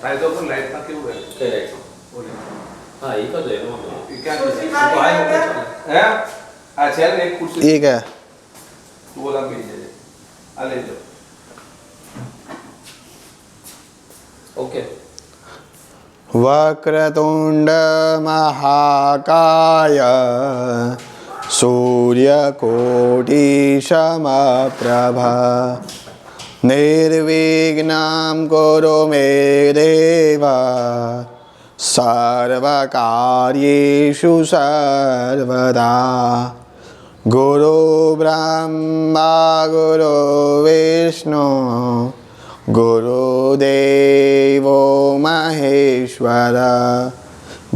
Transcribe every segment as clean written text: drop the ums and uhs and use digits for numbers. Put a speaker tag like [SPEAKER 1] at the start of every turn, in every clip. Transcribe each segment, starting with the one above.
[SPEAKER 1] ફાયદો પણ લાઈટમાં કેવું હે
[SPEAKER 2] કઈ રાઈટ હા એક જ એનો
[SPEAKER 1] એ ક્યાં હે આ છે ને એક ખુરશી
[SPEAKER 3] એક હે
[SPEAKER 1] તું ઓલા બેસી જજે આ લઈ લો
[SPEAKER 2] ઓકે
[SPEAKER 3] વક્રતુંડ મહાકાય સૂર્યકોટિ સમપ્રભા નિર્વિઘ્नं કુરુ મે દેવ સર્વકાર્યેષુ સર્વદા ગુરુ બ્રહ્મા ગુરુ વિષ્ણુ ગુરુદેવો મહેશ્વર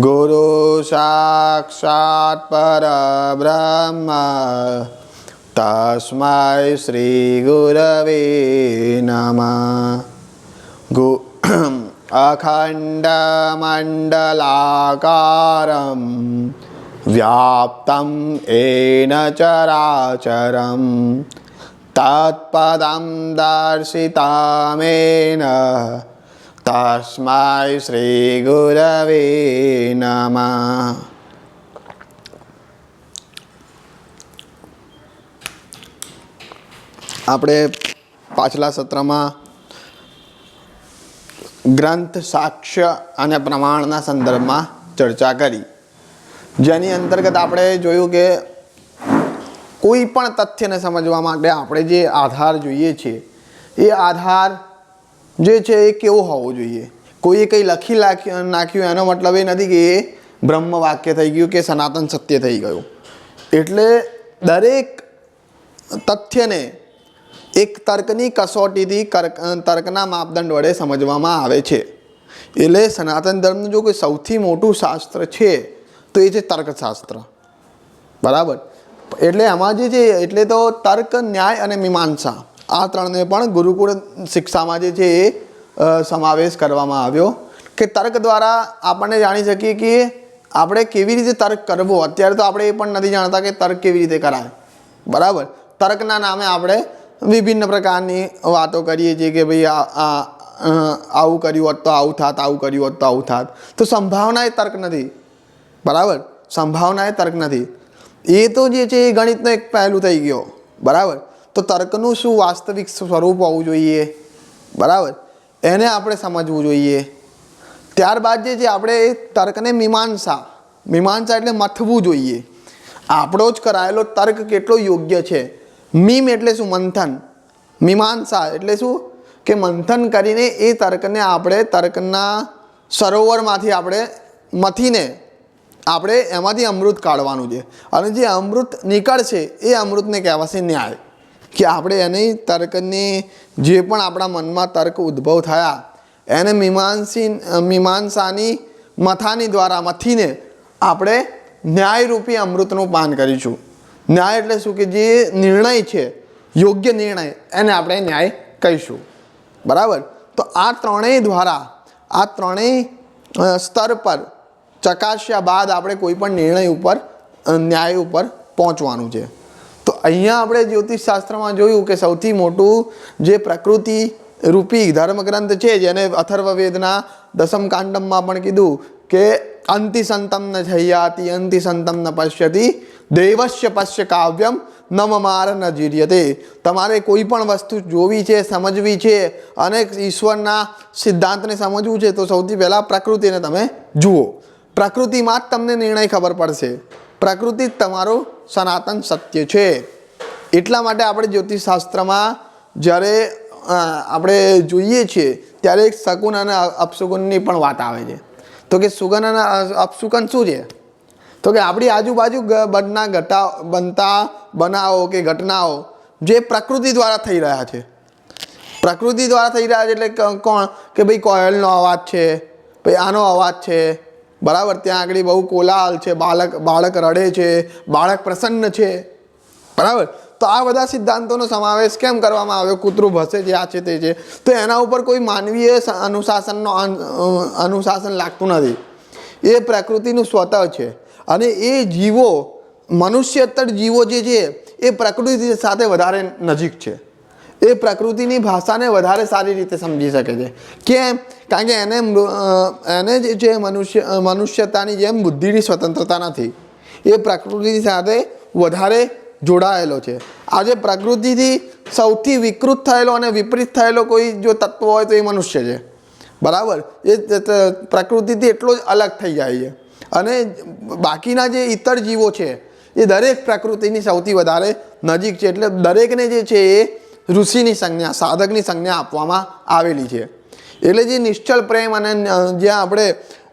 [SPEAKER 3] ગુરુ સાક્ષાત પરબ્રહ્મ તસ્મૈ શ્રી ગુરવે નમઃ અખંડમંડલાકારં વ્યાપ્तं येन ચરાચરં તત્પદં દર્શિતામેન તસ્મૈ શ્રી ગુરવે નમઃ. આપણે પાછલા સત્રમાં ગ્રંથ સાક્ષ્ય અને પ્રમાણના સંદર્ભમાં ચર્ચા કરી, જેની અંતર્ગત આપણે જોયું કે કોઈ પણ તથ્યને સમજવા માટે આપણે જે આધાર જોઈએ છે એ આધાર જે છે એ કેવો હોવો જોઈએ. કોઈએ કંઈ લખી નાખ્યું એનો મતલબ એ નથી કે એ બ્રહ્મ વાક્ય થઈ ગયું કે સનાતન સત્ય થઈ ગયું. એટલે દરેક તથ્યને એક તર્કની કસોટીથી તર્કના માપદંડ વડે સમજવામાં આવે છે. એટલે સનાતન ધર્મનું જો કોઈ સૌથી મોટું શાસ્ત્ર છે તો એ છે તર્કશાસ્ત્ર. બરાબર. એટલે એમાં જે છે એટલે તો તર્ક, ન્યાય અને મીમાંસા આ ત્રણને પણ ગુરુકુળ શિક્ષામાં જે છે એ સમાવેશ કરવામાં આવ્યો કે તર્ક દ્વારા આપણને જાણી શકીએ કે આપણે કેવી રીતે તર્ક કરવો. અત્યારે તો આપણે એ પણ નથી જાણતા કે તર્ક કેવી રીતે કરાય. બરાબર. તર્કના નામે આપણે વિભિન્ન પ્રકારની વાતો કરીએ છીએ કે ભાઈ આવું કર્યું હોત તો આવું થાત, આવું કર્યું હોત તો આવું થાત. તો સંભાવના એ તર્ક નથી. બરાબર. સંભાવના એ તર્ક નથી. એ તો જે છે એ ગણિતનો એક પહેલું થઈ ગયો. બરાબર. તો તર્કનું શું વાસ્તવિક સ્વરૂપ હોવું જોઈએ. બરાબર. એને આપણે સમજવું જોઈએ. ત્યારબાદ જે છે આપણે એ તર્કને મીમાંસા એટલે મથવું જોઈએ. આપણો જ કરાયેલો તર્ક કેટલો યોગ્ય છે. મીમ એટલે શું? મંથન. મીમાંસા એટલે શું કે મંથન કરીને એ તર્કને આપણે તર્કના સરોવરમાંથી આપણે મથીને આપણે એમાંથી અમૃત કાઢવાનું છે. અને જે અમૃત નીકળશે એ અમૃતને કહેવાશે ન્યાય. કે આપણે એની તર્કની જે પણ આપણા મનમાં તર્ક ઉદ્ભવ થયા એને મીમાંસાની મથાની દ્વારા મથીને આપણે ન્યાયરૂપી અમૃતનું પાન કરીશું. ન્યાય એટલે શું કે જે નિર્ણય છે, યોગ્ય નિર્ણય, એને આપણે ન્યાય કહીશું. બરાબર. તો આ ત્રણેય દ્વારા આ ત્રણેય સ્તર પર ચકાસ્યા બાદ આપણે કોઈ પણ નિર્ણય ઉપર ન્યાય ઉપર પહોંચવાનું છે. તો અહીંયા આપણે જ્યોતિષશાસ્ત્રમાં જોયું કે સૌથી મોટું જે પ્રકૃતિ રૂપી ધર્મગ્રંથ છે, જેને અથર્વવેદના દસમ કાંડમમાં પણ કીધું કે અંતિ સંતમ ન જહ્યાતિ અંતિ સંતમ ન પશ્યતિ દેવસ્ય પશ્ય કાવ્યમ નમમાર ન જીર્યતે. તમારે કોઈ પણ વસ્તુ જોવી છે, સમજવી છે અને ઈશ્વરના સિદ્ધાંતને સમજવું છે તો સૌથી પહેલાં પ્રકૃતિને તમે જુઓ. પ્રકૃતિમાં જ તમને નિર્ણય ખબર પડશે. પ્રકૃતિ જ તમારું સનાતન સત્ય છે. એટલા માટે આપણે જ્યોતિષશાસ્ત્રમાં જ્યારે આપણે જોઈએ છીએ ત્યારે એક શકુન અને અપશુકુનની પણ વાત આવે છે. તો કે સુગન અને અપશુકન શું છે? તો કે આપણી આજુબાજુ બનતા બનાવો કે ઘટનાઓ જે પ્રકૃતિ દ્વારા થઈ રહ્યા છે. પ્રકૃતિ દ્વારા થઈ રહ્યા છે એટલે કોણ કે ભાઈ કોયલનો અવાજ છે, ભાઈ આનો અવાજ છે. બરાબર. ત્યાં આગળ બહુ કોલાહલ છે, બાળક રડે છે, બાળક પ્રસન્ન છે. બરાબર. તો આ બધા સિદ્ધાંતોનો સમાવેશ કેમ કરવામાં આવ્યો? કૂતરું ભસે છે, આ છે, તે છે. તો એના ઉપર કોઈ માનવીય અનુશાસન લાગતું નથી. એ પ્રકૃતિનું સ્વતઃ છે. અને એ જીવો, મનુષ્યતર જીવો જે છે એ પ્રકૃતિ સાથે વધારે નજીક છે. એ પ્રકૃતિની ભાષાને વધારે સારી રીતે સમજી શકે છે. કેમ? કારણ કે એને જે છે મનુષ્યતાની જેમ બુદ્ધિની સ્વતંત્રતા નથી. એ પ્રકૃતિ સાથે વધારે જોડાયેલો છે. આજે પ્રકૃતિથી સૌથી વિકૃત થયેલો અને વિપરીત થયેલો કોઈ જો તત્વ હોય તો એ મનુષ્ય છે. બરાબર? એ પ્રકૃતિથી એટલો જ અલગ થઈ જાય છે. અને બાકીના જે ઇતર જીવો છે એ દરેક પ્રકૃતિની સૌથી વધારે નજીક છે. એટલે દરેકને જે છે એ ઋષિની સંજ્ઞા, સાધકની સંજ્ઞા આપવામાં આવેલી છે. એટલે જે નિશ્ચલ પ્રેમ અને જ્યાં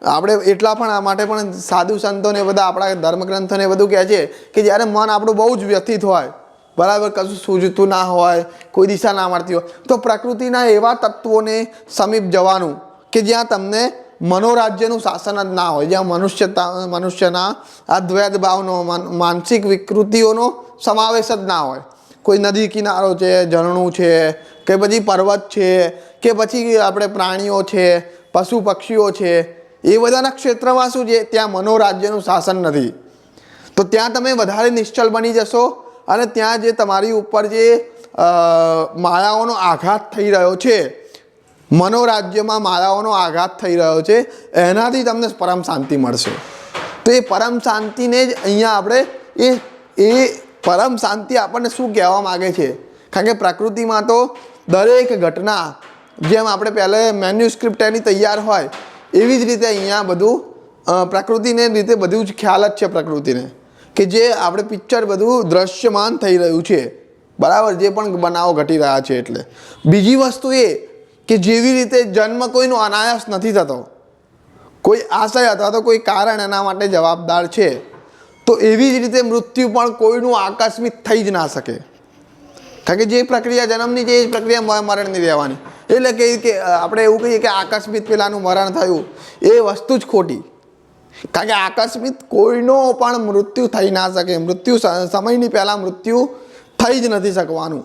[SPEAKER 3] આપણે એટલા પણ આ માટે પણ સાધુ સંતોને બધા આપણા ધર્મગ્રંથોને બધું કહે છે કે જ્યારે મન આપણું બહુ જ વ્યથિત હોય, બરાબર, કશું સૂઝતું ના હોય, કોઈ દિશા ના મળતી હોય, તો પ્રકૃતિના એવા તત્વોને સમીપ જવાનું કે જ્યાં તમને મનોરાજ્યનું શાસન જ ના હોય, જ્યાં મનુષ્યના આ દ્વૈત ભાવનો માનસિક વિકૃતિઓનો સમાવેશ જ ના હોય. કોઈ નદી કિનારો છે, ઝરણું છે, કે પછી પર્વત છે, કે પછી આપણે પ્રાણીઓ છે, પશુ પક્ષીઓ છે, એ બધાના ક્ષેત્રમાં શું છે, ત્યાં મનોરાજ્યનું શાસન નથી. તો ત્યાં તમે વધારે નિશ્ચલ બની જશો અને ત્યાં જે તમારી ઉપર જે માયાઓનો આઘાત થઈ રહ્યો છે, મનોરાજ્યમાં માયાઓનો આઘાત થઈ રહ્યો છે, એનાથી તમને પરમ શાંતિ મળશે. તો એ પરમ શાંતિને જ અહીંયા આપણે એ પરમ શાંતિ આપણને શું કહેવા માગે છે? કારણ કે પ્રકૃતિમાં તો દરેક ઘટના જેમ આપણે પહેલાં મેન્યુસ્ક્રિપ્ટ એની તૈયાર હોય એવી જ રીતે અહીંયા બધું પ્રકૃતિને રીતે બધું જ ખ્યાલ જ છે પ્રકૃતિને, કે જે આપણે પિક્ચર બધું દ્રશ્યમાન થઈ રહ્યું છે. બરાબર? જે પણ બનાવો ઘટી રહ્યા છે. એટલે બીજી વસ્તુ એ કે જેવી રીતે જન્મ કોઈનો અનાયાસ નથી થતો, કોઈ આશય અથવા તો કોઈ કારણ એના માટે જવાબદાર છે, તો એવી જ રીતે મૃત્યુ પણ કોઈનું આકસ્મિક થઈ જ ના શકે. કારણ કે જે પ્રક્રિયા જન્મની છે એ પ્રક્રિયા મરણની રહેવાની. એટલે કે આપણે એવું કહીએ કે આકસ્મિક પેલાનું મરણ થયું, એ વસ્તુ જ ખોટી. કારણ કે આકસ્મિક કોઈનો પણ મૃત્યુ થઈ ના શકે. મૃત્યુ સમયની પહેલાં મૃત્યુ થઈ જ નથી શકવાનું.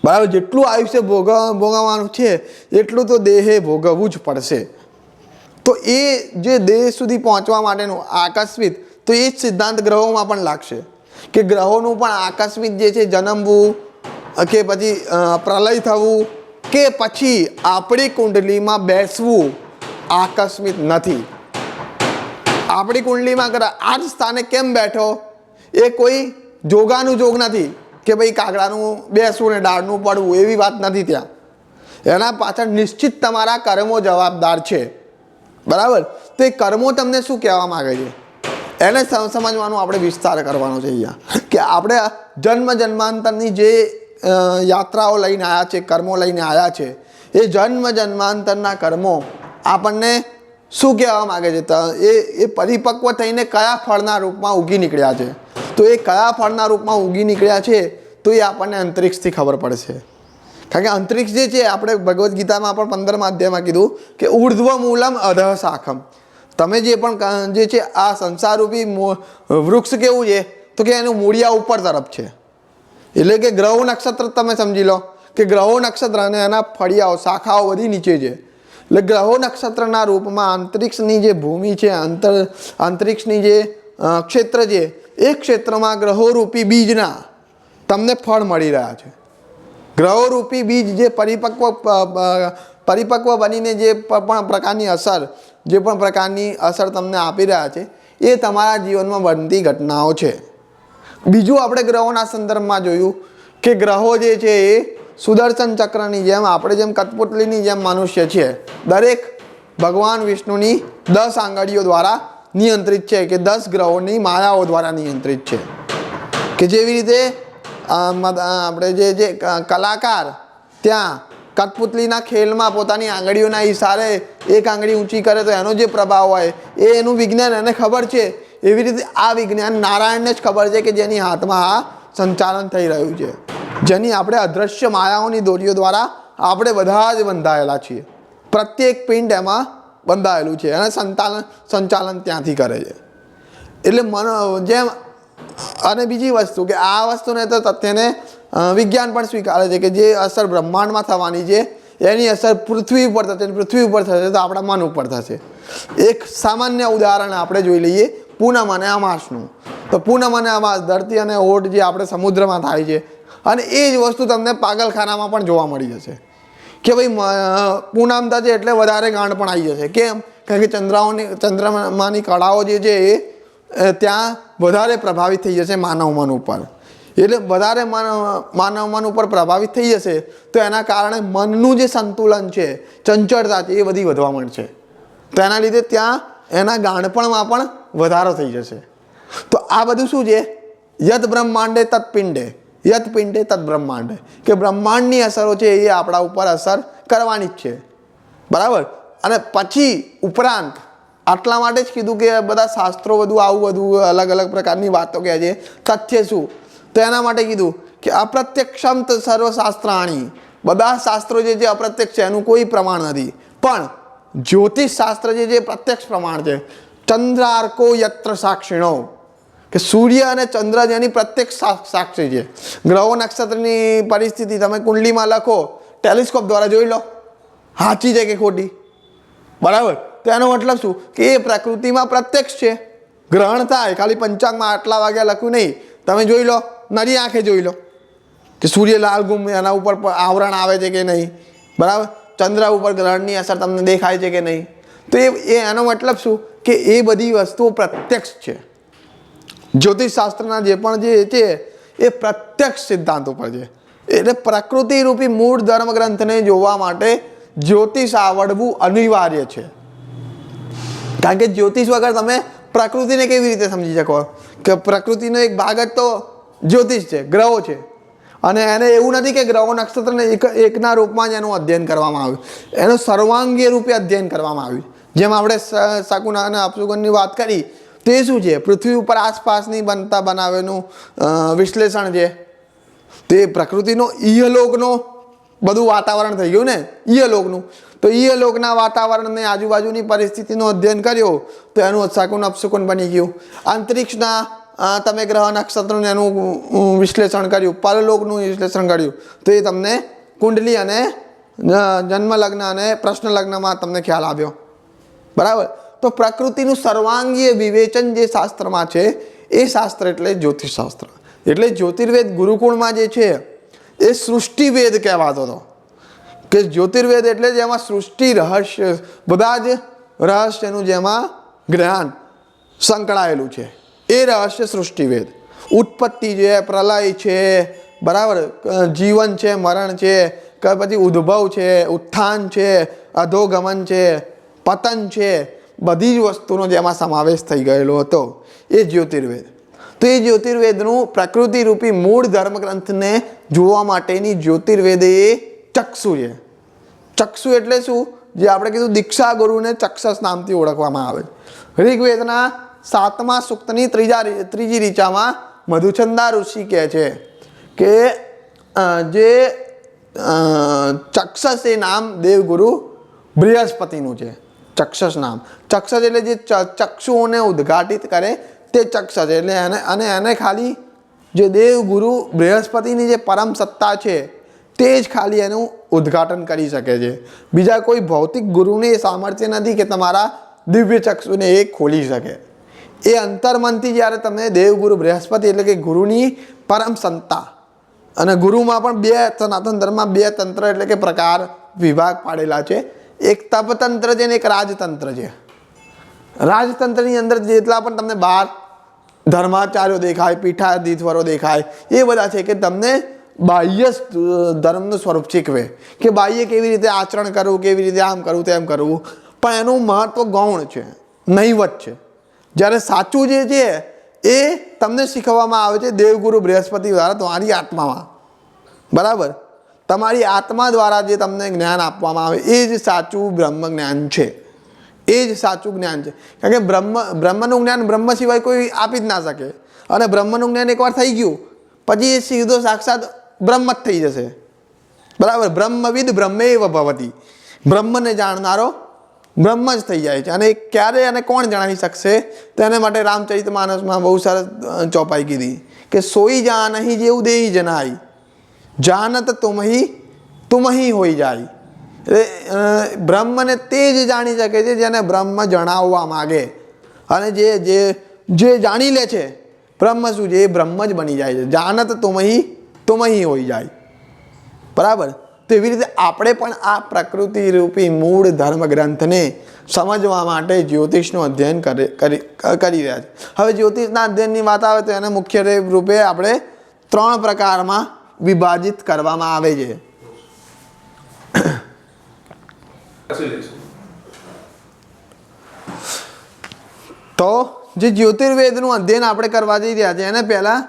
[SPEAKER 3] બરાબર? જેટલું આયુષ્ય ભોગવવાનું છે એટલું તો દેહે ભોગવવું જ પડશે. તો એ જે દેહ સુધી પહોંચવા માટેનું આકસ્મિક, તો એ જ સિદ્ધાંત ગ્રહોમાં પણ લાગશે કે ગ્રહોનું પણ આકસ્મિક જે છે જન્મવું કે પછી પ્રલય થવું કે પછી આપણી કુંડલીમાં બેસવું આકસ્મિક નથી. આપણી કુંડલીમાં આ જ સ્થાને કેમ બેઠો એ કોઈ જોગાનું જોગ નથી કે ભાઈ કાગડાનું બેસવું ને ડાળનું પડવું, એવી વાત નથી ત્યાં. એના પાછળ નિશ્ચિત તમારા કર્મો જવાબદાર છે. બરાબર? તો એ કર્મો તમને શું કહેવા માગે છે એને સમજવાનું આપણે વિસ્તાર કરવાનો છે અહીંયા. કે આપણે જન્માંતરની જે યાત્રાઓ લઈને આવ્યા છે, કર્મો લઈને આવ્યા છે, એ જન્માંતરના કર્મો આપણને શું કહેવા માગે છે? એ પરિપક્વ થઈને કયા ફળના રૂપમાં ઉગી નીકળ્યા છે. તો એ કયા ફળના રૂપમાં ઉગી નીકળ્યા છે તો એ આપણને અંતરિક્ષથી ખબર પડશે. કારણ કે અંતરિક્ષ જે છે, આપણે ભગવદ્ ગીતામાં પણ 15મા અધ્યાયમાં કીધું કે ઉર્ધ્વ મૂલમ અધઃ શાખમ. તમે જે પણ જે છે આ સંસારરૂપી વૃક્ષ કેવું છે તો કે એનું મૂળિયા ઉપર તરફ છે. એટલે કે ગ્રહો નક્ષત્ર તમે સમજી લો કે ગ્રહો નક્ષત્ર અને એના ફળિયાઓ, શાખાઓ બધી નીચે છે. એટલે ગ્રહો નક્ષત્રના રૂપમાં અંતરિક્ષની જે ભૂમિ છે, અંતરિક્ષની જે ક્ષેત્ર છે, એ ક્ષેત્રમાં ગ્રહોરૂપી બીજના તમને ફળ મળી રહ્યા છે. ગ્રહોરૂપી બીજ જે પરિપક્વ બનીને જે પણ પ્રકારની અસર તમને આપી રહ્યા છે, એ તમારા જીવનમાં બનતી ઘટનાઓ છે. બીજું આપણે ગ્રહોના સંદર્ભમાં જોયું કે ગ્રહો જે છે એ સુદર્શન ચક્રની જેમ, આપણે જેમ કઠપુતળીની જેમ મનુષ્ય છે, દરેક ભગવાન વિષ્ણુની 10 આંગળીઓ દ્વારા નિયંત્રિત છે, કે 10 ગ્રહોની માયાઓ દ્વારા નિયંત્રિત છે. કે જેવી રીતે આપણે જે કલાકાર ત્યાં કઠપુતળીના ખેલમાં પોતાની આંગળીઓના ઈશારે એક આંગળી ઊંચી કરે તો એનો જે પ્રભાવ હોય એ એનું વિજ્ઞાન એને ખબર છે. એવી રીતે આ વિજ્ઞાન નારાયણને જ ખબર છે કે જેની હાથમાં આ સંચાલન થઈ રહ્યું છે, જેની આપણે અદૃશ્ય માયાઓની દોરીઓ દ્વારા આપણે બધા જ બંધાયેલા છીએ. પ્રત્યેક પિંડ એમાં બંધાયેલું છે અને સંચાલન ત્યાંથી કરે છે. એટલે જેમ અને બીજી વસ્તુ કે આ વસ્તુને તો તથ્યને વિજ્ઞાન પણ સ્વીકારે છે કે જે અસર બ્રહ્માંડમાં થવાની છે એની અસર પૃથ્વી ઉપર થશે, પૃથ્વી ઉપર થશે તો આપણા મન ઉપર થશે. એક સામાન્ય ઉદાહરણ આપણે જોઈ લઈએ પૂનમ અને અમાસનું. તો પૂનમ અને અમાસ, ધરતી અને ઓટ જે આપણે સમુદ્રમાં થાય છે, અને એ જ વસ્તુ તમને પાગલખાનામાં પણ જોવા મળી જશે કે ભાઈ પૂનમ થશે એટલે વધારે ગાંઠ પણ આવી જશે. કેમ? કારણ કે ચંદ્રમાની કળાઓ જે છે એ ત્યાં વધારે પ્રભાવિત થઈ જશે માનવ મન ઉપર. એટલે વધારે માનવ મન ઉપર પ્રભાવિત થઈ જશે તો એના કારણે મનનું જે સંતુલન છે, ચંચળતા છે, એ બધી વધવા માંડશે. તો એના લીધે ત્યાં એના ગાંડપણમાં પણ વધારો થઈ જશે. તો આ બધું શું છે? યત બ્રહ્માંડે તત્પિંડે, યત પિંડે તત્ બ્રહ્માંડે, કે બ્રહ્માંડની અસરો છે એ આપણા ઉપર અસર કરવાની જ છે. બરાબર. અને પછી ઉપરાંત આટલા માટે જ કીધું કે બધા શાસ્ત્રો બધું આવું બધું અલગ અલગ પ્રકારની વાતો કહે છે. તથ્ય શું? તો એના માટે કીધું કે અપ્રત્યક્ષમ સર્વશાસ્ત્રાણી, બધા શાસ્ત્રો જે છે અપ્રત્યક્ષ છે, એનું કોઈ પ્રમાણ નથી. પણ જ્યોતિષ શાસ્ત્ર જે છે પ્રત્યક્ષ પ્રમાણ છે. ચંદ્રાર્કો યત્ર સાક્ષિણો, કે સૂર્ય અને ચંદ્ર જેની પ્રત્યક્ષ સાક્ષી છે. ગ્રહો નક્ષત્રની પરિસ્થિતિ તમે કુંડલીમાં લખો, ટેલિસ્કોપ દ્વારા જોઈ લો, સાચી છે કે ખોટી. બરાબર. તો એનો મતલબ શું? કે એ પ્રકૃતિમાં પ્રત્યક્ષ છે. ગ્રહણ થાય ખાલી પંચાંગમાં આટલા વાગ્યા લખ્યું નહીં, તમે જોઈ લો, નરી આંખે જોઈ લો કે સૂર્ય લાલ ગુમ એના ઉપર આવરણ આવે છે કે નહીં. બરાબર. ચંદ્ર ઉપર ગ્રહણની અસર તમને દેખાય છે કે નહીં. તો એનો મતલબ શું? કે એ બધી વસ્તુઓ પ્રત્યક્ષ છે. જ્યોતિષશાસ્ત્રના જે પણ જે છે એ પ્રત્યક્ષ સિદ્ધાંતો પર છે. એટલે પ્રકૃતિ રૂપી મૂળ ધર્મ ગ્રંથને જોવા માટે જ્યોતિષ આવડવું અનિવાર્ય છે. કારણ કે જ્યોતિષ વગર તમે પ્રકૃતિને કેવી રીતે સમજી શકો? કે પ્રકૃતિનો એક ભાગ જ તો જ્યોતિષ છે, ગ્રહો છે. અને એને એવું નથી કે ગ્રહો નક્ષત્રને એકના રૂપમાં જ એનું અધ્યયન કરવામાં આવ્યું, એનું સર્વાંગીય રૂપે અધ્યયન કરવામાં આવ્યું. જેમ આપણે શકુન અને અપશુકનની વાત કરી, તે શું છે? પૃથ્વી ઉપર આસપાસની બનતા બનાવેલું વિશ્લેષણ છે. તે પ્રકૃતિનો ઇહલોકનો બધું વાતાવરણ થઈ ગયું ને, ઇહલોકનું. તો ઇહલોકના વાતાવરણને આજુબાજુની પરિસ્થિતિનું અધ્યયન કર્યો તો એનું શકુન અપશુકન બની ગયું. અંતરિક્ષના તમે ગ્રહ નક્ષત્રનું એનું વિશ્લેષણ કર્યું, પરલોકનું વિશ્લેષણ કર્યું, તો એ તમને કુંડલી અને જન્મ લગ્ન અને પ્રશ્ન લગ્નમાં તમને ખ્યાલ આવ્યો. બરાબર. તો પ્રકૃતિનું સર્વાંગીય વિવેચન જે શાસ્ત્રમાં છે એ શાસ્ત્ર એટલે જ્યોતિષશાસ્ત્ર. એટલે જ્યોતિર્વેદ ગુરુકુળમાં જે છે એ સૃષ્ટિવેદ કહેવાતો હતો. કે જ્યોતિર્વેદ એટલે જેમાં સૃષ્ટિ રહસ્ય, બધા જ રહસ્યનું જેમાં જ્ઞાન સંકળાયેલું છે એ રહસ્ય સૃષ્ટિવેદ. ઉત્પત્તિ છે, પ્રલય છે, બરાબર, જીવન છે, મરણ છે, કે પછી ઉદ્ભવ છે, ઉત્થાન છે, અધોગમન છે, પતન છે, બધી જ વસ્તુનો જેમાં સમાવેશ થઈ ગયેલો હતો એ જ્યોતિર્વેદ. તો એ જ્યોતિર્વેદનું પ્રકૃતિ રૂપી મૂળ ધર્મગ્રંથને જોવા માટેની જ્યોતિર્વેદ એ ચક્ષુ છે. ચક્ષુ એટલે શું? જે આપણે કીધું દીક્ષા ગુરુને ચક્ષસ નામથી ઓળખવામાં આવે. ઋગ્વેદના 7મા સૂક્તની ત્રીજી રીચામાં મધુચંદા ઋષિ કહે છે કે જે ચક્ષસ એ નામ દેવગુરુ બૃહસ્પતિનું છે. ચક્ષસ નામ, ચક્ષસ એટલે જે ચક્ષુઓને ઉદ્ઘાટિત કરે તે ચક્ષસ. એટલે એને ખાલી જે દેવગુરુ બૃહસ્પતિની જે પરમ સત્તા છે તે જ ખાલી એનું ઉદ્ઘાટન કરી શકે છે. બીજા કોઈ ભૌતિક ગુરુને એ સામર્થ્ય નથી કે તમારા દિવ્ય ચક્ષુને એ ખોલી શકે. એ અંતર્મનથી જ્યારે તમે દેવગુરુ બૃહસ્પતિ એટલે કે ગુરુની પરમ સત્તા, અને ગુરુમાં પણ બે, સનાતન ધર્મમાં બે તંત્ર એટલે કે પ્રકાર વિભાગ પાડેલા છે. એક તપતંત્ર છે ને એક રાજતંત્ર છે. રાજતંત્રની અંદર જેટલા પણ તમને 12 ધર્માચાર્યો દેખાય, પીઠાધીશ્વરો દેખાય, એ બધા છે કે તમને બાહ્ય ધર્મનું સ્વરૂપ શીખવે કે બાહ્ય કેવી રીતે આચરણ કરવું, કેવી રીતે આમ કરવું તેમ કરવું. પણ એનું મહત્વ ગૌણ છે, નહીવત છે. જ્યારે સાચું જે છે એ તમને શીખવવામાં આવે છે દેવગુરુ બૃહસ્પતિ દ્વારા તમારી આત્મામાં. બરાબર. તમારી આત્મા દ્વારા જે તમને જ્ઞાન આપવામાં આવે એ જ સાચું બ્રહ્મ જ્ઞાન છે. એ જ સાચું જ્ઞાન છે. કારણ કે બ્રહ્મનું જ્ઞાન બ્રહ્મ સિવાય કોઈ આપી જ ના શકે. અને બ્રહ્મનું જ્ઞાન એકવાર થઈ ગયું પછી એ સીધો સાક્ષાત બ્રહ્મ જ થઈ જશે. બરાબર. બ્રહ્મવિદ બ્રહ્મેવ ભવતી. બ્રહ્મને જાણનારો બ્રહ્મ જ થઈ જાય છે. અને ક્યારે અને કોણ જણાવી શકશે? તેને માટે રામચરિતમાનસમાં બહુ સરસ ચોપાઈ કીધી કે સોઈ જાનહી જેવું દેહી જનાઈ, જાનત તુમહી હોઈ જાય. એટલે બ્રહ્મને તે જ જાણી શકે છે જેને બ્રહ્મ જણાવવા માગે. અને જે જાણી લે છે બ્રહ્મ શું છે એ બ્રહ્મ જ બની જાય છે. જાનત તો મહી હોઈ જાય, બરાબર. તો એવી રીતે આપણે પણ આ પ્રકૃતિ રૂપી મૂળ ધર્મ ગ્રંથને સમજવા માટે જ્યોતિષનું અધ્યયન કરી રહ્યા છે. હવે જ્યોતિષના અધ્યયનની વાત આવે તો એને મુખ્ય રૂપે આપણે 3 પ્રકારમાં વિભાજિત કરવામાં આવે છે. તો જે જ્યોતિર્વેદનું અધ્યયન આપણે કરવા જઈ રહ્યા છે એને પહેલાં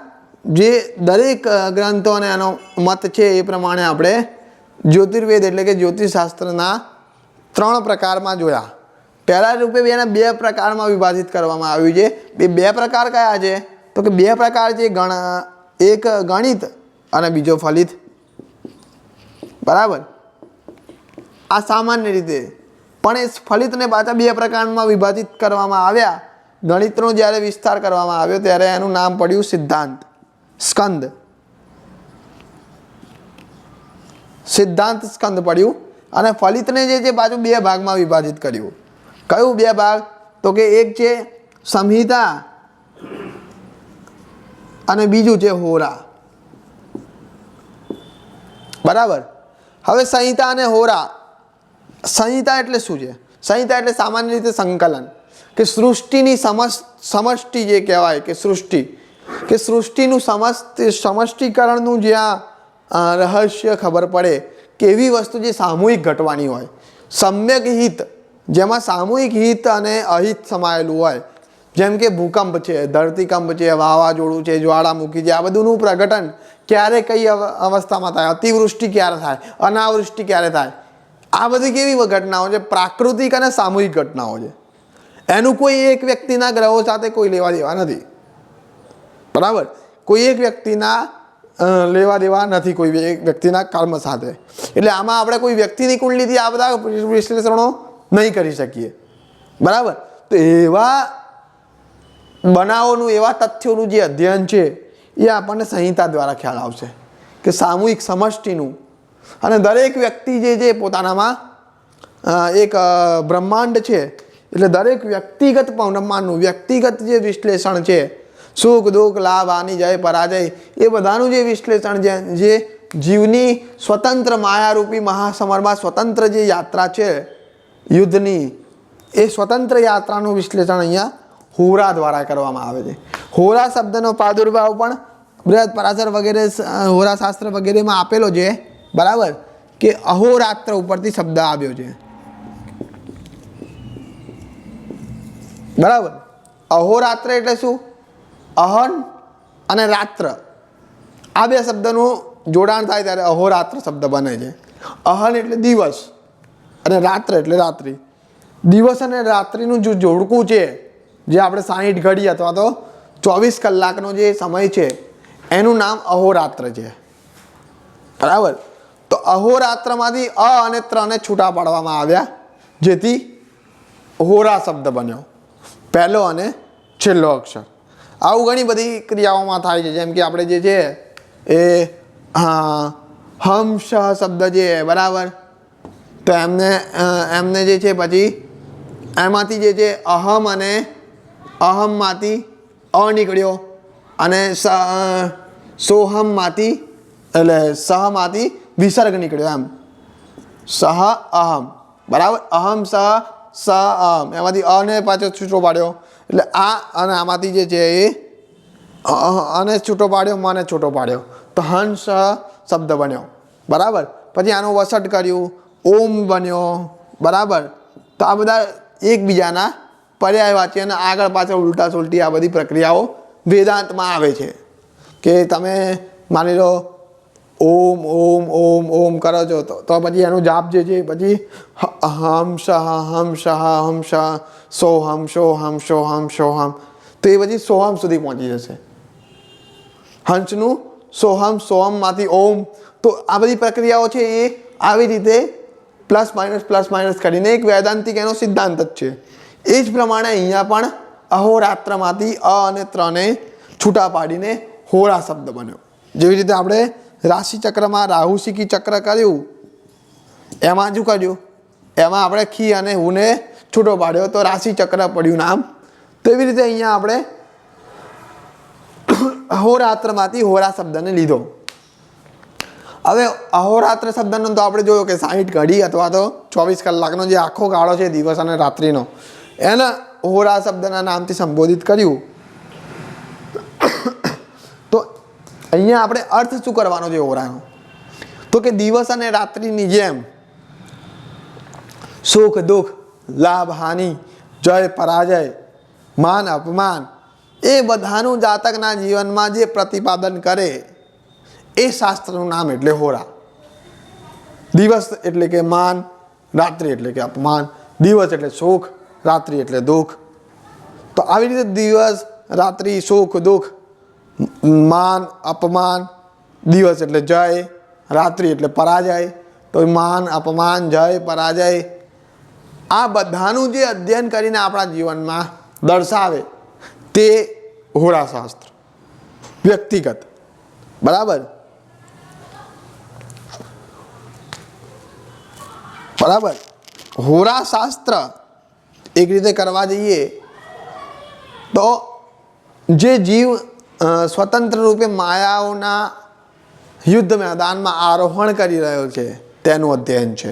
[SPEAKER 3] જે દરેક ગ્રંથોને એનો મત છે એ પ્રમાણે આપણે જ્યોતિર્વેદ એટલે કે જ્યોતિષશાસ્ત્રના 3 પ્રકારમાં જોયા. પહેલા રૂપે એને 2 પ્રકારમાં વિભાજિત કરવામાં આવ્યું છે. એ 2 પ્રકાર કયા છે? તો કે 2 પ્રકાર છે, એક ગણિત અને બીજો ફલિત, બરાબર. આ સામાન્ય રીતે, પણ એ ફલિતને પાછા 2 પ્રકારમાં વિભાજિત કરવામાં આવ્યા. ગણિતનો જ્યારે વિસ્તાર કરવામાં આવ્યો ત્યારે એનું નામ પડ્યું સિદ્ધાંત સ્કંદ. સિદ્ધાંત સ્કંદ પડ્યું. અને ફલિતને જે છે પાછું 2 ભાગમાં વિભાજિત કર્યું. કયું 2 ભાગ? તો કે એક છે સંહિતા અને બીજું છે હોરા, બરાબર. હવે સંહિતા અને હોરા, સંહિતા એટલે શું છે? સંહિતા એટલે સામાન્ય રીતે સંકલન, કે સૃષ્ટિની સમષ્ટિ જે કહેવાય કે સૃષ્ટિનું સમષ્ટિકરણનું જ્યાં રહસ્ય ખબર પડે કે એવી વસ્તુ જે સામૂહિક ઘટવાની હોય, સમ્યક હિત, જેમાં સામૂહિક હિત અને અહિત સમાયેલું હોય, જેમ કે ભૂકંપ છે, ધરતીકંપ છે, વાવાઝોડું છે, જ્વાળામુખી છે, આ બધુંનું પ્રગટન ક્યારે કઈ અવસ્થામાં થાય, અતિવૃષ્ટિ ક્યારે થાય, અનાવૃષ્ટિ ક્યારે થાય, આ બધી કેવી ઘટનાઓ છે? પ્રાકૃતિક અને સામૂહિક ઘટનાઓ છે. એનું કોઈ એક વ્યક્તિના ગ્રહો સાથે કોઈ લેવા દેવા નથી, બરાબર. કોઈ એક વ્યક્તિના લેવા દેવા નથી, કોઈ એક વ્યક્તિના કર્મ સાથે. એટલે આમાં આપણે કોઈ વ્યક્તિની કુંડલીથી આ બધા વિશ્લેષણો નહીં કરી શકીએ, બરાબર. તો એવા બનાવોનું, એવા તથ્યોનું જે અધ્યયન છે એ આપણને સંહિતા દ્વારા ખ્યાલ આવશે કે સામૂહિક સમષ્ટિનું, અને દરેક વ્યક્તિ જે છે પોતાનામાં એક બ્રહ્માંડ છે, એટલે દરેક વ્યક્તિગત બ્રહ્માંડનું વ્યક્તિગત જે વિશ્લેષણ છે, સુખ દુઃખ લાભ હાનિ જય પરાજય, એ બધાનું જે વિશ્લેષણ છે, જે જીવની સ્વતંત્ર માયારૂપી મહાસમરમાં સ્વતંત્ર જે યાત્રા છે યુદ્ધની, એ સ્વતંત્ર યાત્રાનું વિશ્લેષણ અહીંયા હોરા દ્વારા કરવામાં આવે છે. હોરા શબ્દનો પ્રાદુર્ભાવ પણ બૃહદ પરાશર વગેરે હોરાશાસ્ત્ર વગેરેમાં આપેલો છે, બરાબર, કે અહોરાત્ર ઉપરથી શબ્દ આવ્યો છે, બરાબર. અહોરાત્ર એટલે શું? અહન અને રાત્ર, આ 2 શબ્દનું જોડાણ થાય ત્યારે અહોરાત્ર શબ્દ બને છે. અહન એટલે દિવસ અને રાત્ર એટલે રાત્રિ. દિવસ અને રાત્રિનું જે જોડકું છે, જે આપણે 60 ઘડી અથવા તો 24 કલાકનો જે સમય છે, એનું નામ અહોરાત્ર છે, બરાબર. તો અહોરાત્રમાંથી અ અને ત્રને છૂટા પાડવામાં આવ્યા, જેથી હોરા શબ્દ બન્યો, પહેલો અને છેલ્લો અક્ષર. આવું ઘણી બધી ક્રિયાઓમાં થાય છે, જેમ કે આપણે જે છે એ હંસ શબ્દ છે, બરાબર. તો એમને જે છે પછી એમાંથી જે છે અહમ અને અહમમાંથી અ નીકળ્યો, અને સોહમમાંથી એટલે સહમાંથી વિસર્ગ નીકળ્યો, એમ સહ અહમ, બરાબર. અહમ સહ અહમ, એમાંથી અને પાછો છૂટો પાડ્યો, એટલે આ અને આમાંથી જે છે એ અને છૂટો પાડ્યો, મને છૂટો પાડ્યો, તો હંસ શબ્દ બન્યો, બરાબર. પછી આનું વસટ કર્યું, ઓમ બન્યો, બરાબર. તો આ બધા એકબીજાના પર્યાયવાચી અને આગળ પાછળ ઉલટા સુલટી આ બધી પ્રક્રિયાઓ વેદાંતમાં આવે છે. કે તમે માની લો ઓમ ઓમ ઓમ ઓમ કરો છો તો પછી એનું જાપ જે છે પછી હમ શ સોહમ સોહમ સોહમ સોહમ, તો એ પછી સોહમ સુધી પહોંચી જશે. હંસનું સોહમ, સોહમમાંથી ઓમ. તો આ બધી પ્રક્રિયાઓ છે એ આવી રીતે પ્લસ માઇનસ કરીને એક વૈદાંતિક એનો સિદ્ધાંત જ છે. એ જ પ્રમાણે અહીંયા પણ અહોરાત્રમાંથી અ અને ત્રને છૂટા પાડીને હોરા શબ્દ બન્યો. જેવી રીતે આપણે રાશિચક્રમાં રાહુસિકી ચક્ર કર્યું, એમાં શું કર્યું? એમાં આપણે ખી અને હુને છૂટો પાડ્યો તો રાશિચક્ર પડ્યું નામ. તો એવી રીતે અહીંયા આપણે અહોરાત્રમાંથી હોરા શબ્દને લીધો. હવે અહોરાત્ર શબ્દનો તો આપણે જોયો કે 60 ઘડી અથવા તો 24 કલાકનો જે આખો ગાળો છે દિવસ અને રાત્રિનો, એને હોરા શબ્દના નામથી સંબોધિત કર્યું. તો અહીંયા આપણે અર્થ શું કરવાનો છે હોરાનો? તો કે દિવસ અને રાત્રિની જેમ સુખ દુઃખ, લાભ હાનિ, જય પરાજય, માન અપમાન એ બધાનું જાતકના જીવનમાં જે પ્રતિપાદન કરે એ શાસ્ત્રનું નામ એટલે હોરા. દિવસ એટલે કે માન, રાત્રિ એટલે કે અપમાન, દિવસ એટલે સુખ, રાત્રિ એટલે દુઃખ. તો આવી રીતે દિવસ, રાત્રિ, સુખ, દુઃખ, માન, અપમાન, દિવસ એટલે જય, રાત્રિ એટલે પરાજય. તો માન, અપમાન, જય, પરાજય આ બધાનું જે અધ્યયન કરીને આપણા જીવનમાં દર્શાવે તે હોરાશાસ્ત્ર વ્યક્તિગત. બરાબર. હોરાશાસ્ત્ર એક રીતે કરવા જઈએ તો જે જીવ સ્વતંત્ર રૂપે માયાઓના યુદ્ધ મેદાનમાં આરોહણ કરી રહ્યો છે તેનું અધ્યયન છે.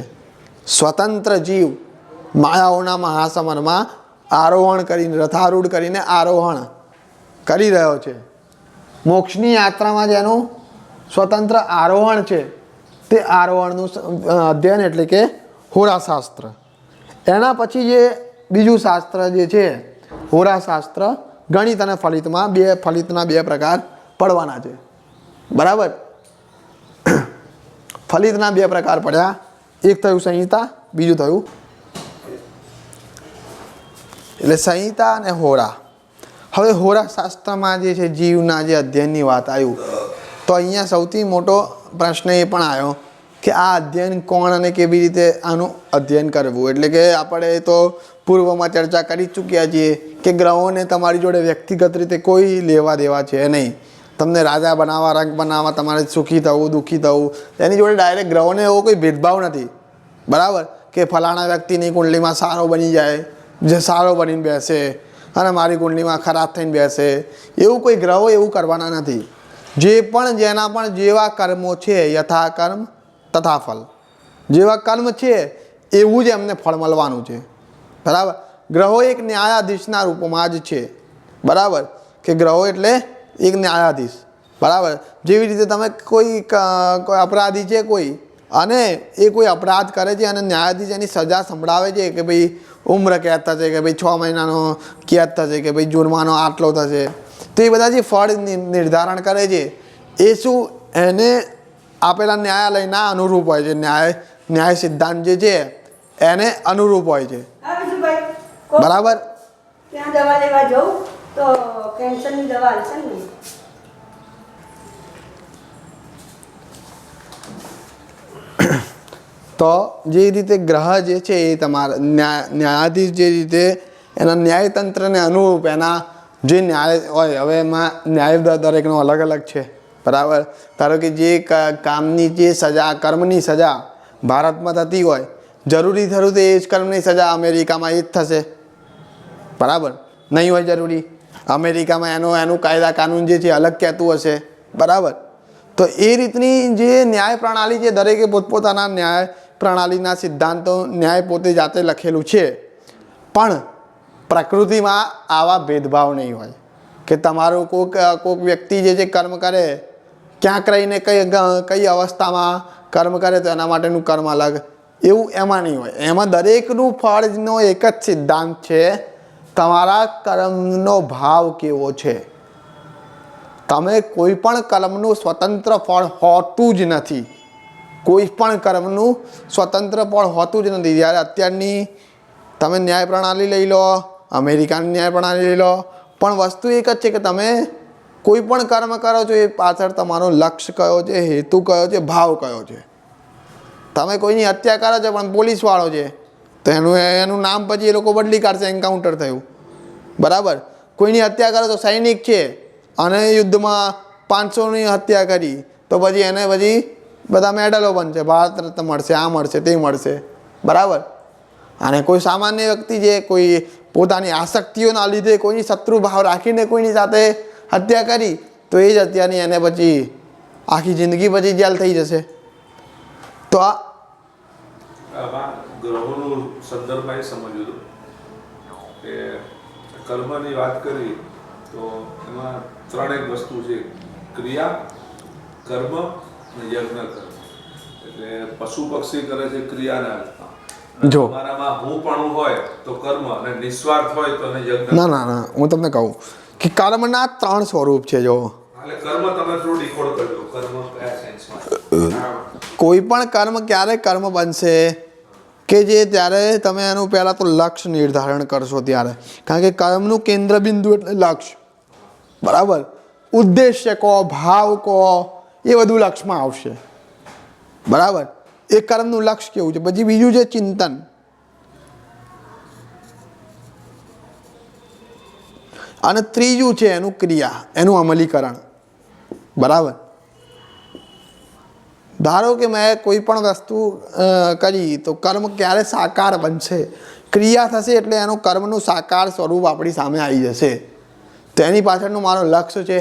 [SPEAKER 3] સ્વતંત્ર જીવ માયાઓના મહાસમરમાં આરોહણ કરીને, રથારૂઢ કરીને આરોહણ કરી રહ્યો છે. મોક્ષની યાત્રામાં જેનું સ્વતંત્ર આરોહણ છે તે આરોહણનું અધ્યયન એટલે કે હોરાશાસ્ત્ર. એના પછી જે બીજું શાસ્ત્ર જે છે હોરાશાસ્ત્ર, ગણિત અને ફલિતમાં ફલિતના બે પ્રકાર પડવાના છે. બરાબર. ફલિતના બે પ્રકાર પડ્યા, એક થયું સંહિતા, બીજું થયું એટલે સંહિતા અને હોરા. હવે હોરાશાસ્ત્રમાં જે છે જીવના જે અધ્યયનની વાત આવ્યું તો અહીંયા સૌથી મોટો પ્રશ્ન એ પણ આવ્યો કે આ અધ્યયન કોણ અને કેવી રીતે આનું અધ્યયન કરવું. એટલે કે આપણે તો પૂર્વમાં ચર્ચા કરી ચૂક્યા છીએ કે ગ્રહોને તમારી જોડે વ્યક્તિગત રીતે કોઈ લેવા દેવા છે નહીં. તમને રાજા બનાવવા, રંગ બનાવવા, તમારે સુખી થવું, દુઃખી થવું, એની જોડે ડાયરેક્ટ ગ્રહોને એવો કોઈ ભેદભાવ નથી. બરાબર. કે ફલાણા વ્યક્તિની કુંડલીમાં સારો બની જાય, જે સારો બનીને બેસે, અને મારી કુંડલીમાં ખરાબ થઈને બેસે, એવું કોઈ ગ્રહો એવું કરવાના નથી. જે પણ જેના પણ જેવા કર્મો છે યથા કર્મ તથા ફલ, જેવા કર્મ છે એવું જ એમને ફળ મળવાનું છે. બરાબર. ગ્રહો એક ન્યાયાધીશના રૂપમાં જ છે. બરાબર. કે ગ્રહો એટલે એક ન્યાયાધીશ. બરાબર. જેવી રીતે તમે કોઈ અપરાધી છે કોઈ, અને એ કોઈ અપરાધ કરે છે અને ન્યાયાધીશ એની સજા સંભળાવે છે કે ભાઈ ઉમ્ર કેદ થશે, કે ભાઈ 6 મહિનાનો કેદ થશે, કે ભાઈ જુર્માનો આટલો થશે. તો એ બધા જે ફળ નિર્ધારણ કરે છે એ શું એને આપેલા ન્યાયાલયના અનુરૂપ હોય છે. ન્યાય સિદ્ધાંત જે છે એને અનુરૂપ હોય છે. બરાબર.
[SPEAKER 4] ત્યાં દવા લેવા જાઉં તો કેન્સરની દવા આવશે ને.
[SPEAKER 3] તો જે રીતે ગ્રહ જે છે એ તમારા ન્યાયાધીશ જે રીતે એના ન્યાયતંત્રને અનુરૂપ એના જે ન્યાય હોય, હવે એમાં ન્યાય દરેકનો અલગ અલગ છે. બરાબર. ધારો કે જે કામની જે સજા, કર્મની સજા ભારતમાં થતી હોય, જરૂરી થયું તો એ જ કર્મની સજા અમેરિકામાં એ જ થશે. બરાબર. નહીં હોય જરૂરી. અમેરિકામાં એનું કાયદા કાનૂન જે છે અલગ કહેતું હશે. બરાબર. તો એ રીતની જે ન્યાય પ્રણાલી છે, દરેકે પોતપોતાના ન્યાય પ્રણાલીના સિદ્ધાંતો ન્યાય પોતે જાતે લખેલું છે. પણ પ્રકૃતિમાં આવા ભેદભાવ નહીં હોય કે તમારું કોઈક વ્યક્તિ જે છે કર્મ કરે, ક્યાંક રહીને કઈ અવસ્થામાં કર્મ કરે તો એના માટેનું કર્મ અલગ, એવું એમાં નહીં હોય. એમાં દરેકનું ફળનો એક જ સિદ્ધાંત છે, તમારા કર્મનો ભાવ કેવો છે. તમે કોઈ પણ કર્મનું સ્વતંત્ર ફળ હોતું જ નથી. કોઈ પણ કર્મનું સ્વતંત્ર ફળ હોતું જ નથી. જ્યારે અત્યારની તમે ન્યાય પ્રણાલી લઈ લો, અમેરિકાની ન્યાય પ્રણાલી લઈ લો, પણ વસ્તુ એક જ છે કે તમે કોઈ પણ કર્મ કરો છો એ પાછળ તમારો લક્ષ્ય કયો છે, હેતુ કયો છે, ભાવ કયો છે. તમે કોઈની હત્યા કરો છો પણ પોલીસવાળો છે તો એનું નામ પછી એ લોકો બદલી કાઢશે, એન્કાઉન્ટર થયું. બરાબર. કોઈની હત્યા કરો તો સૈનિક છે અને યુદ્ધમાં 500ની હત્યા કરી તો પછી એને પછી બધા મેડલો બનશે, ભારત રત્ન મળશે, આ મળશે, તે મળશે. બરાબર. અને કોઈ સામાન્ય વ્યક્તિ છે, કોઈ પોતાની આસક્તિઓના લીધે કોઈની શત્રુ ભાવ રાખીને કોઈની સાથે હત્યા કરી તો એ જ હત્યાની એને પછી આખી જિંદગી પછી જેલ થઈ જશે. તો આ
[SPEAKER 5] આમાં ગ્રહોનું સંદર્ભમાં એ સમજ્યું હતું કે કર્મની વાત કરી તો એમાં ત્રણેક વસ્તુ છે: ક્રિયા, કર્મ અને યજ્ઞ કર્મ. એટલે પશુ પક્ષી કરે છે ક્રિયાના અર્થમાં.
[SPEAKER 3] જો.
[SPEAKER 5] તમારામાં હું પણ હોય તો કર્મ, અને નિસ્વાર્થ હોય તો એને યજ્ઞ.
[SPEAKER 3] ના હું તમને કહું કે કર્મના 3 સ્વરૂપ છે. જો
[SPEAKER 5] એટલે કર્મ તમે થોડું ડીકોડ કરજો. કર્મ કયા સેન્સમાં?
[SPEAKER 3] કોઈ પણ કર્મ ક્યારે કર્મ બનશે કે જે ત્યારે તમે એનું પહેલાં તો લક્ષ્ય નિર્ધારણ કરશો ત્યારે. કારણ કે કર્મનું કેન્દ્ર બિંદુ એટલે લક્ષ્ય, બરાબર. ઉદ્દેશ્ય કહો, ભાવ કહો, એ બધું લક્ષ્યમાં આવશે, બરાબર. એ કર્મનું લક્ષ્ય કેવું છે. પછી બીજું છે ચિંતન. અને ત્રીજું છે એનું ક્રિયા, એનું અમલીકરણ, બરાબર. ધારો કે મેં કોઈ પણ વસ્તુ કરી તો કર્મ ક્યારે સાકાર બનશે? ક્રિયા થશે એટલે એનું કર્મનું સાકાર સ્વરૂપ આપણી સામે આવી જશે. તો એની પાછળનું મારો લક્ષ્ય છે,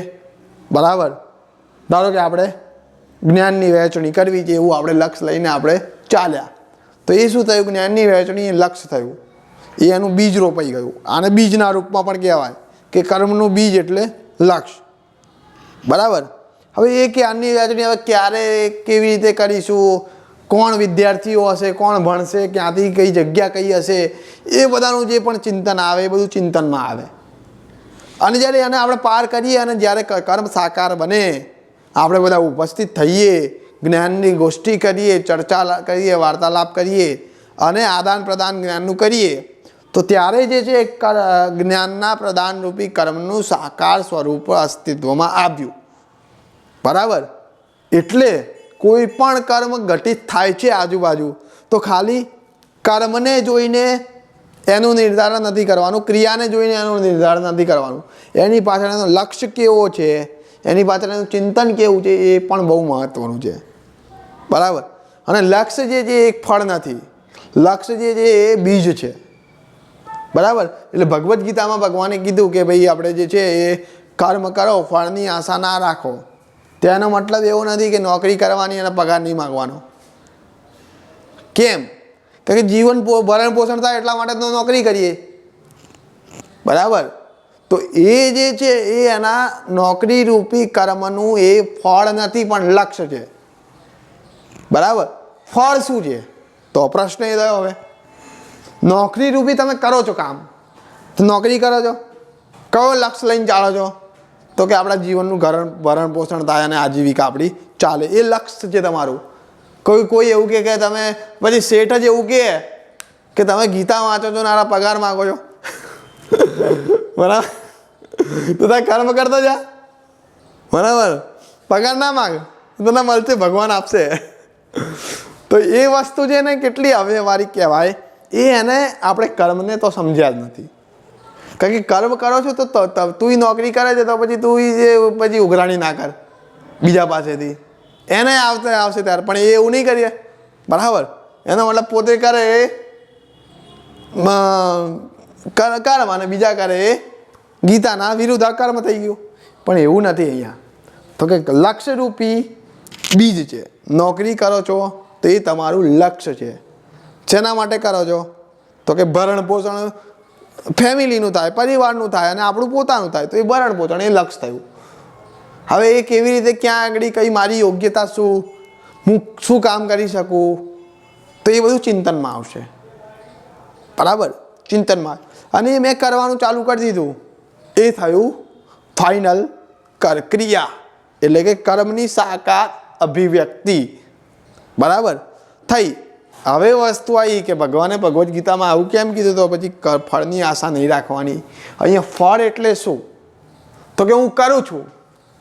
[SPEAKER 3] બરાબર. ધારો કે આપણે જ્ઞાનની વહેંચણી કરવી છે, એવું આપણે લક્ષ્ય લઈને આપણે ચાલ્યા. તો એ શું થયું? જ્ઞાનની વહેંચણી એ લક્ષ્ય થયું, એ એનું બીજ રોપાઈ ગયું. આને બીજના રૂપમાં પણ કહેવાય કે કર્મનું બીજ એટલે લક્ષ્ય, બરાબર. હવે એ જ્ઞાનની વહેંચણી હવે ક્યારે કેવી રીતે કરીશું, કોણ વિદ્યાર્થીઓ હશે, કોણ ભણશે, ક્યાંથી કઈ જગ્યા કઈ હશે, એ બધાનું જે પણ ચિંતન આવે એ બધું ચિંતનમાં આવે. અને જ્યારે એને આપણે પાર કરીએ અને જ્યારે કર્મ સાકાર બને, આપણે બધા ઉપસ્થિત થઈએ, જ્ઞાનની ગોષ્ઠી કરીએ, ચર્ચા કરીએ, વાર્તાલાપ કરીએ અને આદાન પ્રદાન જ્ઞાનનું કરીએ, તો ત્યારે જે છે જ્ઞાનના પ્રદાનરૂપી કર્મનું સાકાર સ્વરૂપ અસ્તિત્વમાં આવ્યું, બરાબર. એટલે કોઈ પણ કર્મ ઘટિત થાય છે આજુબાજુ તો ખાલી કર્મને જોઈને એનું નિર્ધારણ નથી કરવાનું, ક્રિયાને જોઈને એનું નિર્ધારણ નથી કરવાનું. એની પાછળ એનો લક્ષ્ય કેવો છે, એની પાછળ એનું ચિંતન કેવું છે, એ પણ બહુ મહત્ત્વનું છે, બરાબર. અને લક્ષ્ય જે છે એ એક ફળ નથી, લક્ષ્ય જે છે એ બીજ છે, બરાબર. એટલે ભગવદ્ ગીતામાં ભગવાને કીધું કે ભાઈ આપણે જે છે એ કર્મ કરો, ફળની આશા ના રાખો. તેનો મતલબ એવો નથી કે નોકરી કરવાની અને પગાર નહીં માગવાનો. કેમ? કારણ કે જીવન ભરણ પોષણ થાય એટલા માટે તો નોકરી કરીએ, બરાબર. તો એ જે છે એ એના નોકરી રૂપી કર્મનું એ ફળ નથી પણ લક્ષ્ય છે, બરાબર. ફળ શું છે? તો પ્રશ્ન એ થયો. હવે નોકરી રૂપી તમે કરો છો કામ, તો નોકરી કરો છો, કયો લક્ષ્ય લઈને ચાલો છો? તો કે આપણા જીવનનું ભરણ પોષણ થાય અને આજીવિકા આપણી ચાલે, એ લક્ષ્ય છે તમારું. કોઈ એવું કે તમે પછી શેઠ જ એવું કે તમે ગીતા વાંચો છો ને આના પગાર માગો છો, બરાબર. તો તારે કર્મ કરતો જા, બરાબર. પગાર ના માગ, તને મળશે, ભગવાન આપશે. તો એ વસ્તુ છે ને કેટલી અવ્યવહારિક કહેવાય. એને આપણે કર્મને તો સમજ્યા જ નથી. કારણ કે કર્મ કરો છો તો તું નોકરી કરે છે તો પછી તું પછી ઉઘરાણી ના કર બીજા પાસેથી, એને આવશે ત્યારે. પણ એ એવું નહીં કરીએ, બરાબર. એનો મતલબ પોતે કરે એ કર્મ અને બીજા કરે એ ગીતાના વિરુદ્ધ કર્મ થઈ ગયું. પણ એવું નથી અહીંયા. તો કે લક્ષ્યરૂપી બીજ છે. નોકરી કરો છો તો એ તમારું લક્ષ્ય છે. શેના માટે કરો છો? તો કે ભરણ પોષણ ફેમિલીનું થાય, પરિવારનું થાય અને આપણું પોતાનું થાય, તો એ ભરણ પોષણ એ લક્ષ્ય થયું. હવે એ કેવી રીતે, ક્યાં આગળ, કઈ મારી યોગ્યતા શું, હું શું કામ કરી શકું, તો એ બધું ચિંતનમાં આવશે, બરાબર. ચિંતનમાં. અને એ મેં કરવાનું ચાલુ કરી દીધું, એ થયું ફાઇનલ ક્રિયા, એટલે કે કર્મની સાકાર અભિવ્યક્તિ, બરાબર થઈ. હવે વસ્તુ આવી કે ભગવાને ભગવદ્ ગીતામાં આવું કેમ કીધું? તો પછી ફળની આશા નહીં રાખવાની. અહીંયા ફળ એટલે શું? તો કે હું કરું છું,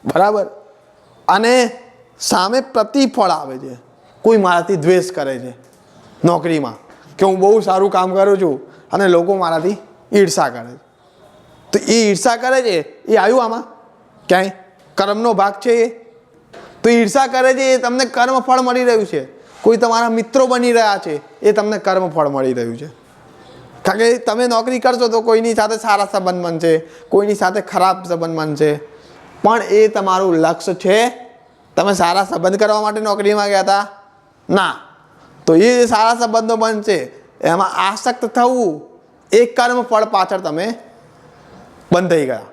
[SPEAKER 3] બરાબર, અને સામે પ્રતિફળ આવે છે. કોઈ મારાથી દ્વેષ કરે છે નોકરીમાં કે હું બહુ સારું કામ કરું છું અને લોકો મારાથી ઈર્ષા કરે છે, તો એ ઈર્ષા કરે છે એ આવ્યું આમાં ક્યાંય? કર્મનો ભાગ છે એ. તો ઈર્ષા કરે છે એ તમને કર્મ ફળ મળી રહ્યું છે. કોઈ તમારા મિત્રો બની રહ્યા છે એ તમને કર્મ ફળ મળી રહ્યું છે. કારણ કે તમે નોકરી કરશો તો કોઈની સાથે સારા સંબંધ બનશે, કોઈની સાથે ખરાબ સંબંધ બનશે, પણ એ તમારું લક્ષ્ય છે. તમે સારા સંબંધ કરવા માટે નોકરીમાં ગયા હતા? ના, તો એ સારા સંબંધો બનશે. એમાં આસક્ત થવું એ કર્મ ફળ પાછળ તમે બંધાઈ ગયા.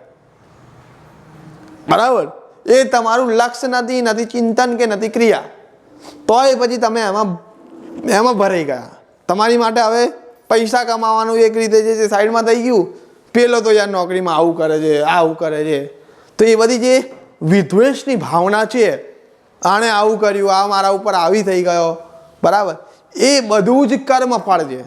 [SPEAKER 3] બરાબર, એ તમારું લક્ષ્ય નથી ચિંતન કે નથી ક્રિયા, તોય પછી તમે એમાં ભરાઈ ગયા. તમારી માટે હવે પૈસા કમાવાનું એક રીતે જે સાઈડમાં થઈ ગયું. પેલો તો યાર નોકરીમાં આવું કરે છે, આવું કરે છે, તો એ બધી જે વિદ્વેષની ભાવના છે, આણે આવું કર્યું, આ મારા ઉપર આવી થઈ ગયો, બરાબર, એ બધું જ કર્મ ફળ છે.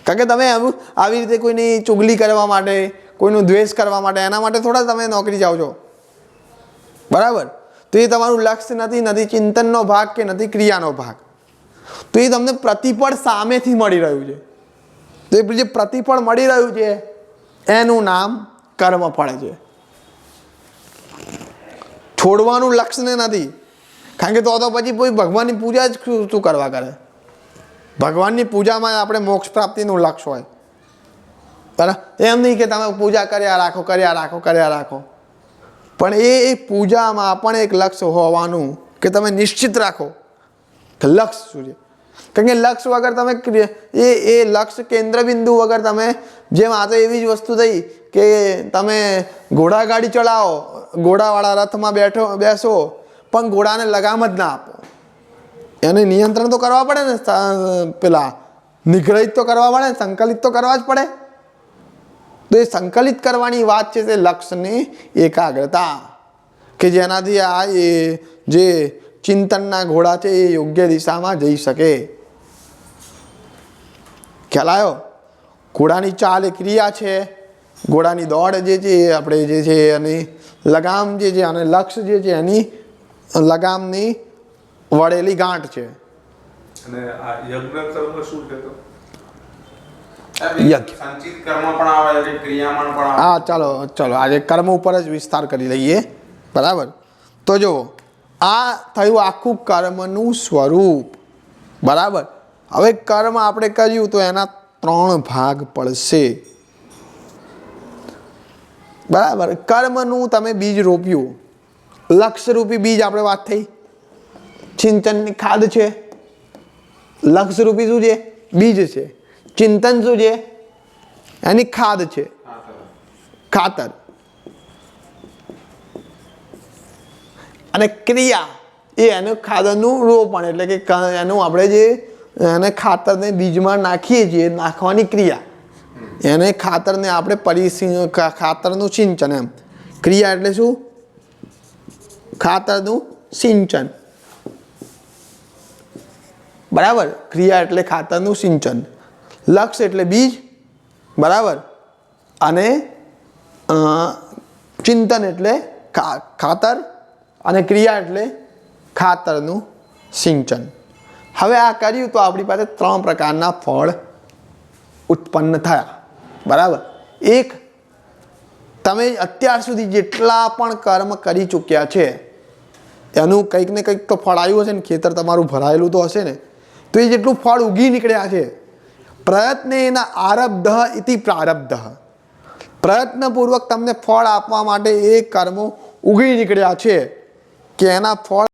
[SPEAKER 3] કારણ કે તમે આવી રીતે કોઈની ચુગલી કરવા માટે, કોઈનું દ્વેષ કરવા માટે, એના માટે થોડા તમે નોકરી જાઓ છો, બરાબર. તો એ તમારું લક્ષ્ય નથી ચિંતનનો ભાગ કે નથી ક્રિયાનો ભાગ. તો એ તમને પ્રતિફળ સામેથી મળી રહ્યું છે. તો એ જે પ્રતિફળ મળી રહ્યું છે એનું નામ કર્મ ફળ છે. છોડવાનું લક્ષ્ય નથી. કારણ કે તો પછી કોઈ ભગવાનની પૂજા જ શું કરવા કરે? ભગવાનની પૂજામાં આપણે મોક્ષ પ્રાપ્તિનું લક્ષ્ય હોય, બરાબર. એમ નહીં કે તમે પૂજા કર્યા રાખો, પણ એ પૂજામાં પણ એક લક્ષ્ય હોવાનું કે તમે નિશ્ચિત રાખો કે લક્ષ્ય શું છે. કારણ કે લક્ષ્ય વગર તમે એ લક્ષ્ય કેન્દ્ર બિંદુ વગર તમે, જેમ આ તો એવી જ વસ્તુ થઈ કે તમે ઘોડાગાડી ચલાવો, ઘોડાવાળા રથમાં બેસો, પણ ઘોડાને લગામ જ ના આપો. એને નિયંત્રણ તો કરવા પડે ને, પેલા નિગ્રહિત તો કરવા પડે, સંકલિત તો કરવા જ પડે. તો એ સંકલિત કરવાની વાત છે તે લક્ષ્યની એકાગ્રતા, કે જેનાથી આ એ જે ચિંતનના ઘોડા છે એ યોગ્ય દિશામાં જઈ શકે. ખ્યાલ આવ્યો? ઘોડાની ચાલ એ ક્રિયા છે, ઘોડાની દોડ જે છે એ આપણે જે છે એની લગામ જે છે અને લક્ષ્ય જે છે એની લગામની વળેલી ગાંઠ છે.
[SPEAKER 5] અને આ યજ્ઞ કર્મ શું છે તો?
[SPEAKER 1] સંચિત કર્મ પણ આવે છે, ક્રિયામાં પણ આવે.
[SPEAKER 3] હા, ચલો આજે કર્મ ઉપર જ વિસ્તાર કરી લઈએ, બરાબર. તો જો આ થયું આખું કર્મનું સ્વરૂપ, બરાબર. હવે કર્મ આપણે કર્યું તો એના 3 ભાગ પડશે, બરાબર. કર્મનું તમે બીજ રોપ્યું, લક્ષ્યરૂપી બીજ આપણે વાત થઈ, ચિંતનની ખાદ છે. લક્ષ્યરૂપી શું છે? બીજ છે. ચિંતન શું છે? એની ખાદ છે, ખાતર. અને ક્રિયા એ એનું ખાતરનું રોપણ, એટલે કે એનું આપણે જે એને ખાતરને બીજમાં નાખીએ છીએ, નાખવાની ક્રિયા, એને ખાતરને આપણે ખાતરનું સિંચન. એમ ક્રિયા એટલે શું? ખાતરનું સિંચન, બરાબર. ક્રિયા એટલે ખાતરનું સિંચન, લક્ષ્ય એટલે બીજ, બરાબર. અને ચિંતન એટલે ખાતર, અને ક્રિયા એટલે ખાતરનું સિંચન. હવે આ કર્યું તો આપણી પાસે 3 પ્રકારના ફળ ઉત્પન્ન થયા, બરાબર. એક, તમે અત્યાર સુધી જેટલા પણ કર્મ કરી ચૂક્યા છે એનું કંઈક ને કંઈક તો ફળ આવ્યું હશે ને, ખેતર તમારું ભરાયેલું તો હશે ને, તો એ જેટલું ફળ ઉગી નીકળ્યા છે. પ્રયત્ન એના આરબ્ધ ઇતિ પ્રારબ્ધ, પ્રયત્નપૂર્વક તમને ફળ આપવા માટે એ કર્મો ઉગી નીકળ્યા છે કે એના ફળ